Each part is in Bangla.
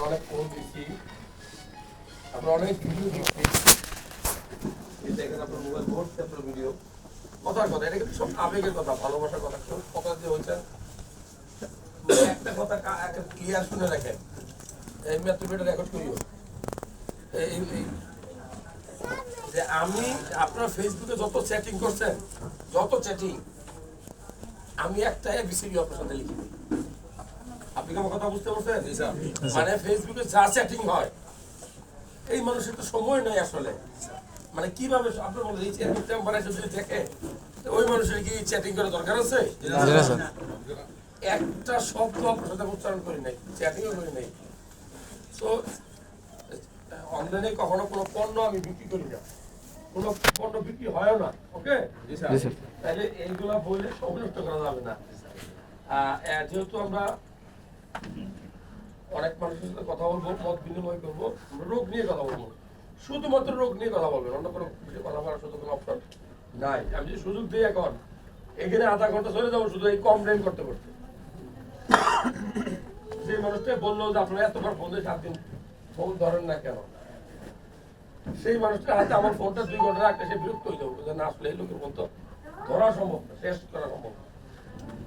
অনেক ফোন দিচ্ছি, আমরা অনেক ভিডিও দিচ্ছি, দেখেন আপনার মোবাইল ভর্তি আপনার ভিডিও। কথার কথা, এটা কিন্তু সব আবেগের কথা, ভালোবাসার কথা, কথা যে হয়েছে একটা কথা ক্লিয়ার শুনে রাখেন। এই তুমি এটা রেকর্ড করিও যে আমি আপনার ফেসবুকে যত চ্যাটিং করছেন, যত চ্যাটিং আমি একটা এবিসিডি আপনার সাথে লিখি। আপনি কি আমার কথা বুঝতে পারছেন? মানে ফেসবুকে যা চ্যাটিং হয়, এই মানুষের তো সময় নাই আসলে। মানে কিভাবে আপনার বলেন এই চেম্বারে যদি দেখে ওই মানুষের কি চ্যাটিং করার দরকার আছে? একটা শব্দ আপনার সাথে উচ্চারণ করি নাই, চ্যাটিংও করি নাই। তো অনলাইনে কখনো কোনো পণ্য আমি বিক্রি করি না, কোনো পণ্য বিক্রি হয়ও না। ওকে, তাহলে এইগুলা বলে সংযুক্ত করা যাবে না। যেহেতু আমরা অনেক মানুষের সাথে কথা বলবো, মত বিনিময় করবো, রোগ নিয়ে কথা বলবো, শুধুমাত্র রোগ নিয়ে কথা বলবেন, অন্য কোনো বিষয়ে কথা বলার শুধু কোনো অপশন নাই। আমি যদি সুযোগ দিই এখন এখানে আধা ঘন্টা চলে যাবো শুধু এই কমপ্লেন করতে করতে। যে মানুষটা বললো যে আপনারা এতবার ফোন দিয়ে 7 দিন ফোন ধরেন না কেন, সেই মানুষটার হাতে আমার ফোনটা 2 ঘন্টা রাখলে সে বিরক্ত হয়ে যাবো, না আসলে এই লোকের ফোন তো ধরা সম্ভব না, টেস্ট করা সম্ভব না।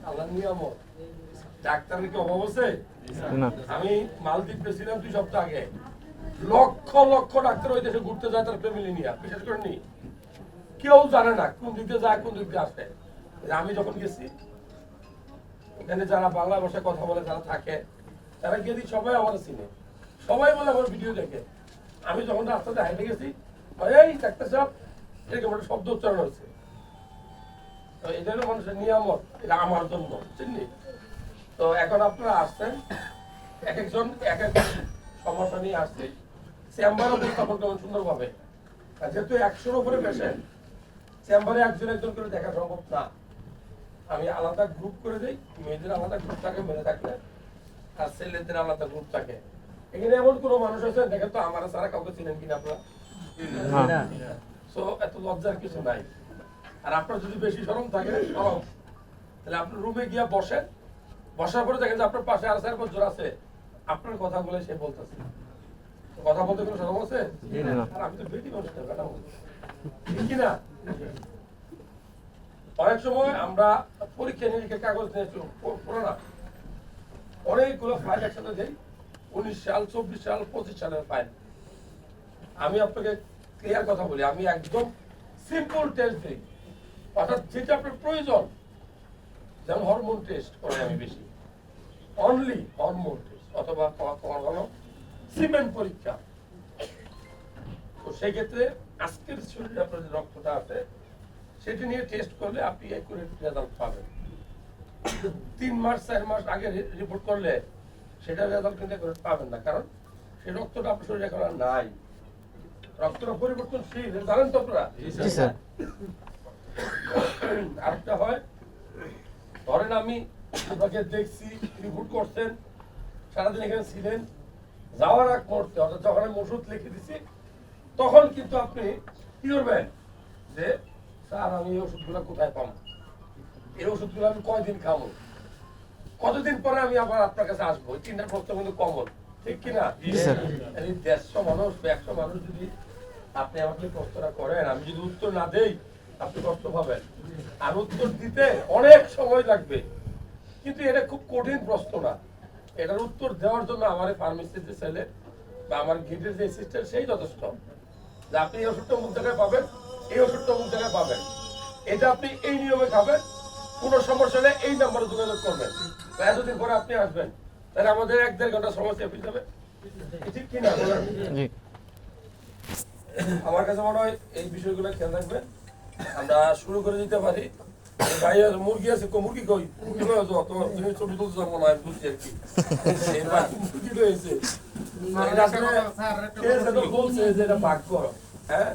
আল্লাহ নিয়ামত, ডাক্তারের কি অভাব আছে? আমি মালদ্বীপ গেছিলাম 2 সপ্তাহ আগে, লক্ষ লক্ষ ডাক্তার ওই দেশে ঘুরতে যায় তার ফ্যামিলি নিয়ে, বিশেষ করে নি কেউ জানে না কোন দিক দিয়ে যায় কোন দিক দিয়ে আসে। আমি যখন গেছি এখানে যারা বাংলা ভাষায় কথা বলে, যারা থাকে, তারা গিয়ে সবাই আমার চিনে, সবাই বলে আমার ভিডিও দেখে। আমি যখন রাস্তাতে হাইটে গেছি, এই ডাক্তার সাহেব এরকম একটা শব্দ উচ্চারণ হচ্ছে। এটা হলো মানুষের নিয়ামত, এটা আমার জন্য, চিনি। তো এখন আপনারা আসছেন, এক একজন এক এক সমস্যা নিয়ে আসছে, চেম্বার উপস্থাপন করবেন সুন্দরভাবে। যেহেতু 100-এর উপরে পেশেন্ট, চেম্বারে একজন একজন করে দেখা সম্ভব না। আমি আলাদা গ্রুপ করে দিই, মেয়েদের আলাদা গ্রুপ থাকে, মেয়ে থাকলে, আর ছেলেদের আলাদা গ্রুপ থাকে। এখানে এমন কোনো মানুষ আছে দেখেন তো আমার সারা কাউকে চিনেন কিনা আপনারা? এত লজ্জার কিছু নাই। আর আপনার যদি বেশি শরম থাকে, তাহলে আপনার রুমে গিয়া বসেন, বসার পরে দেখেন যে আপনার পাশে আর 4-5 জন আছে, আপনার কথাগুলো সে বলতেছে। কথা বলতে কোনো শরম আছে? আর আমি তো বেটি মানুষ না, ঠিক কিনা? অনেক সময় আমরা পরীক্ষা নিরীক্ষা কাগজ নিয়ে পড়ো না, অনেকগুলো ফাইল একসাথে দেই, 19 সাল, 24 সাল, 25 সালের ফাইল। আমি আপনাকে ক্লিয়ার কথা বলি, আমি একদম সিম্পল টেস্ট দিই, অর্থাৎ যেটা আপনার প্রয়োজন। যেমন হরমোন টেস্ট করি আমি বেশি, অনলি হরমোন টেস্ট, অথবা কখনো সিমেন্ট পরীক্ষা। তো সেক্ষেত্রে আজকের শরীরে আপনার যে রক্তটা আছে সেটা নিয়ে টেস্ট করলে আপনি অ্যাকুরেট রেজাল্ট পাবেন। 3 মাস 4 মাস আগে রিপোর্ট করলে সেটা রেজাল্ট কিন্তু অ্যাকুরেট পাবেন না, কারণ সেই রক্তটা আপনার শরীরে এখন আর নাই। রক্তটা পরিবর্তনশীল, জানেন তো আপনারা? আরেকটা হয়, ধরেন আমি আপনাকে দেখছি, রিপোর্ট করছেন, সারাদিন এখানে ছিলেন, যাওয়ার আগ মুহূর্তে অর্থাৎ যখন আমি ওষুধ লিখে দিচ্ছি, তখন কিন্তু আপনি কি করবেন যে স্যার আমি এই ওষুধগুলো কোথায় পাবো, এই ওষুধগুলো আমি কয়দিন খাবো, কতদিন পরে আমি আবার আপনার কাছে আসবো? 3টা প্রশ্ন কিন্তু কমন, ঠিক কিনা? 150 মানুষ 100 মানুষ যদি আপনি আমাকে প্রশ্নটা করেন, আমি যদি উত্তর না দেই আপনি কষ্ট পাবেন, আর উত্তর দিতে অনেক সময় লাগবে। কিন্তু এটা খুব কঠিন প্রশ্ন না, এটার উত্তর দেওয়ার জন্য আমার ফার্মেসিতে ছেলে বা আমার গেটের যে অ্যাসিস্ট্যান্ট সেই যথেষ্ট, যে আপনি এই ওষুধটা অমুক জায়গায় পাবেন, এই ওষুধটা অমুক জায়গায় পাবেন, এটা আপনি এই নিয়মে খাবেন, কোনো সমস্যা হলে এই নাম্বারে যোগাযোগ করবেন, এতদিন পরে আপনি আসবেন, তাহলে আমাদের 1-1.5 ঘন্টা সময় সেভ হয়ে যাবে, ঠিক কিনা? আমার কাছে মনে হয় এই বিষয়গুলো খেয়াল রাখবেন। আমরা শুরু করে দিতে পারি। ভাই মুরগি আছে, মুরগি কই? মুরগি কই আছে? তো তুমি ছবি তুলতে মনে হয়, বুঝছি আর কি। এবার মুরগি রয়েছে, বলছে যে এটা ভাগ করো। হ্যাঁ,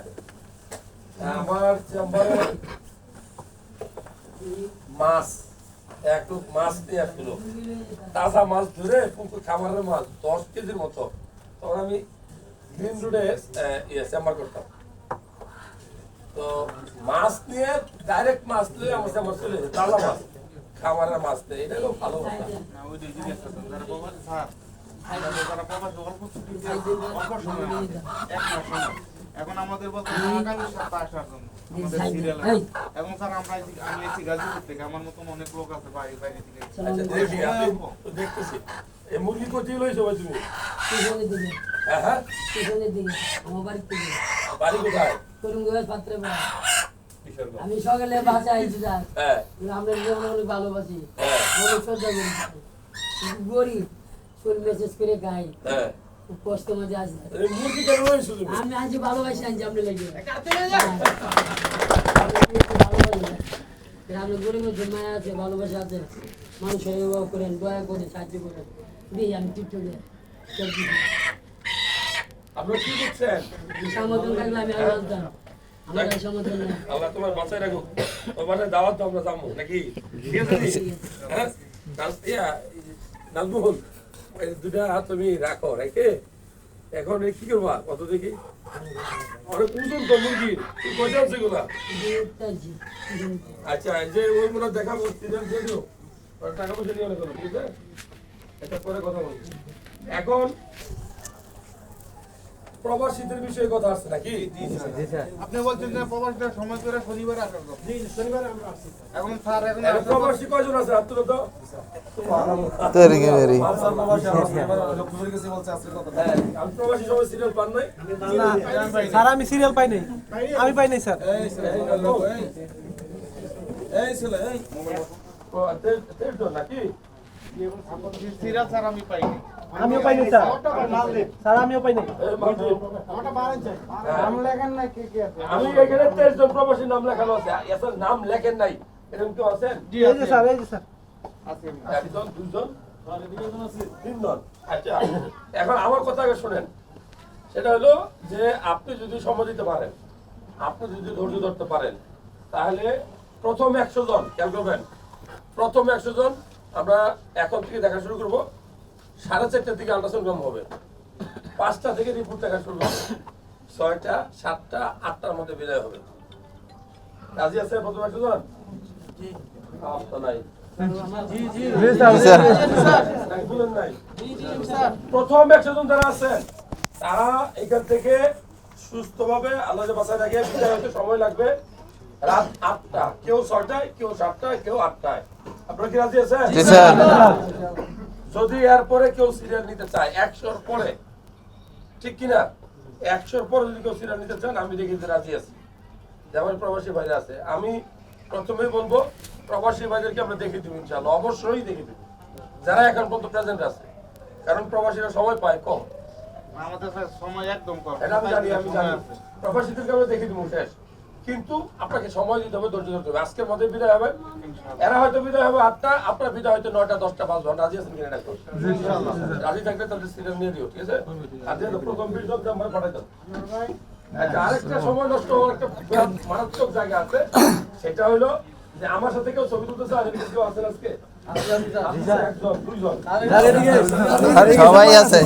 আমার চেম্বারে মাছ, একটু মাছ নিয়ে আসছিল, তাজা মাছ ধরে খামারের মাছ 10 কেজির মতো। তখন আমি গ্রিন রোডে চেম্বার করতাম, তো মাছ নিয়ে ডাইরেক্ট মাছ নিয়ে আমার চেম্বার চলে যায়, তাজা মাছ, খামারের মাছ নেই, এটা খুব ভালো কথা। যারা প্রবাসী অল্প ছুটি অল্প সময় আসে, 1 মাস সময়। এখন আমাদের বলতে মহাকালী সপ্তাহ আসার জন্য আমাদের সিরিয়াল এবং স্যার আমি এসেছি গাজীপুর থেকে, আমার মতন অনেক লোক আছে বাইরে বাইরে থেকে। আচ্ছা দেখি আমি দেখতেছি এই মুরগি কোথায় লইছো ভাই তুমি? পিছনের দিকে হ্যাঁ পিছনের দিকে আমার বাড়ির থেকে বাড়ি কোথায়? করুঙ্গের পাত্রে পড়া। কিশোরগঞ্জ। আমি সকালে বাসা আইছি স্যার, হ্যাঁ আমরা যেমন অনেক ভালোবাসি হ্যাঁ অনেক শ্রদ্ধা করি, গরিব ফুল মেসেজ করে গাই, হ্যাঁ খুব কষ্ট মধ্যে আছে। এই মুরগি কেন লইছো তুমি? আমি আজ ভালোবাসি আনছি আপনি লেগে আপনি গরিবের জন্য মায়া আছে, ভালোবাসা আছে, মানুষের এভাবে করেন, দয়া করে সাহায্য করেন, দিই আমি টিকটকে আপনারা কি করছেন? সমর্থন থাকলে আমি আরো আনতাম, আমার এই সমর্থন নেই। আল্লাহ তোমার বাঁচাই রাখুক। ওর বাসায় দাওয়াত তো আমরা যাবো নাকি? ঠিক আছে নি? হ্যাঁ নাজমুল, এই দুটা হাত তুমি রাখো, রেখে এখন এই কি করবা কত দেখি? অনেক ওজন তো মুরগির, তুই কয়টা আছে এগুলা? আচ্ছা যে ওই মনে হয় দেখাবো সিরিয়াল দিয়ে দিও, ওর টাকা পয়সা নিয়ে অনেক হলো, ঠিক আছে? এটা পরে কথা বলবো। এখন প্রবাসীদের বিষয়ে কথা আসছে নাকি? আপনি বলছেন যে প্রবাসীরা সময় করে শনিবার আসার কথা। এখন স্যার এখন এখন প্রবাসী কয়জন আছে হাত তুলো তো? তেরি কে মেরি হ্যাঁ, আমি প্রবাসী সবাই সিরিয়াল পান নাই? স্যার আমি সিরিয়াল পাই নাই, আমি পাই নাই স্যার। ও, দেড়জন নাকি? সিরিয়াল স্যার আমি পাইনি। আমিও পাই নাই স্যার, স্যার আমিও পাই নাই। এই মাঝে। হ্যাঁ। আমি এখানে 23 জন প্রবাসী নাম লেখানো আছে, এসব নাম লেখেন নাই, এরকম কেউ আছেন? এই যে স্যার, এই যে স্যার। আছে একজন দুজন তিনজন। আচ্ছা এখন আমার কথা আগে শোনেন, সেটা হলো যে আপনি যদি সময় দিতে পারেন, আপনি যদি ধৈর্য ধরতে পারেন, তাহলে প্রথম 100 জন খেয়াল করবেন, প্রথম 100 জন আমরা এখন থেকে দেখা শুরু করবো, 4:30 থেকে আল্ট্রাসাউন্ড হবে, 5টা থেকে রিপোর্ট দেখা শুরু হবে, 6টা 7টা 8টার মধ্যে বিদায় হবে। রাজি আছে প্রথম 100 জন? তো নাই নাকি বলেন নাই? প্রথম 100 জন যারা আছেন তারা এখান থেকে সুস্থভাবে আল্লাহ যে বাসায় রাখে বিদায় হতে সময় লাগবে রাত 8টা, কেউ 6টায়, কেউ 7টায়, কেউ 8টায়। আপনারা কি রাজি আছেন? জি স্যার। যদি এরপরে কেউ সিরিয়াল নিতে চায় 100-র পরে, ঠিক কিনা, 100-র পরে যদি কেউ সিরিয়াল নিতে চান আমি দেখি যে রাজি আছি, যেমন প্রবাসী ভাইরা আছে। আমি প্রথমেই বলবো প্রবাসী ভাইদেরকে আমরা দেখে দিব ইনশাআল্লাহ, অবশ্যই দেখে দিব যারা এখন পর্যন্ত প্রেজেন্ট আছে, কারণ প্রবাসীরা সময় পায় কম, আমাদের স্যার সময় একদম কম। এটা আমি জানি, আমি জানি। প্রবাসীদেরকে আমরা দেখে দিব শেষ, কিন্তু আপনাকে সময় দিতে হবে, ধৈর্য ধরতে হবে। আজকের মধ্যে বিদায় হবে, এরা হয়তো বিদায় হবে 8টা, আপনার বিদায় হয়তো 9টা 10টা 5 ঘন্টা। রাজি আছেন কিনা ডাক্তার? রাজি থাকলে তাহলে সিরিয়াল নিয়ে দিও, ঠিক আছে? আর যেহেতু প্রথম 20 জন নাম্বার পাঠাই দাও। আচ্ছা, আরেকটা সময় নষ্ট হওয়ার একটা মারাত্মক জায়গা আছে, সেটা হলো যে আমার সাথে কেউ ছবি তুলতেছে, আর এদিকে কেউ আছেন আজকে? একজন, দুইজন। সবাই আছে।